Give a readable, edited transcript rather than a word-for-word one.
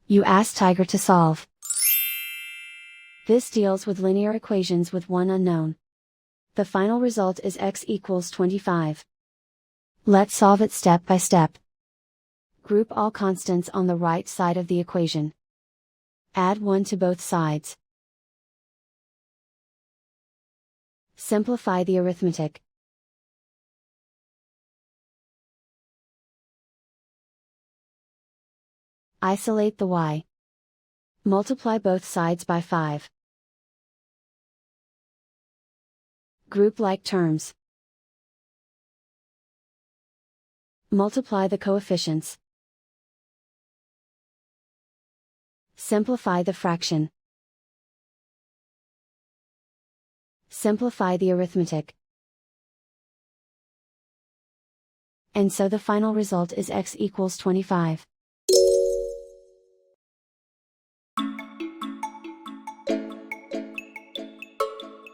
You ask Tiger to solve. This deals with linear equations with one unknown. The final result is x equals 25. Let's solve it step by step. Group all constants on the right side of the equation. Add 1 to both sides. Simplify the arithmetic. Isolate the y. Multiply both sides by 5. Group like terms. Multiply the coefficients. Simplify the fraction. Simplify the arithmetic. And so the final result is x equals 25.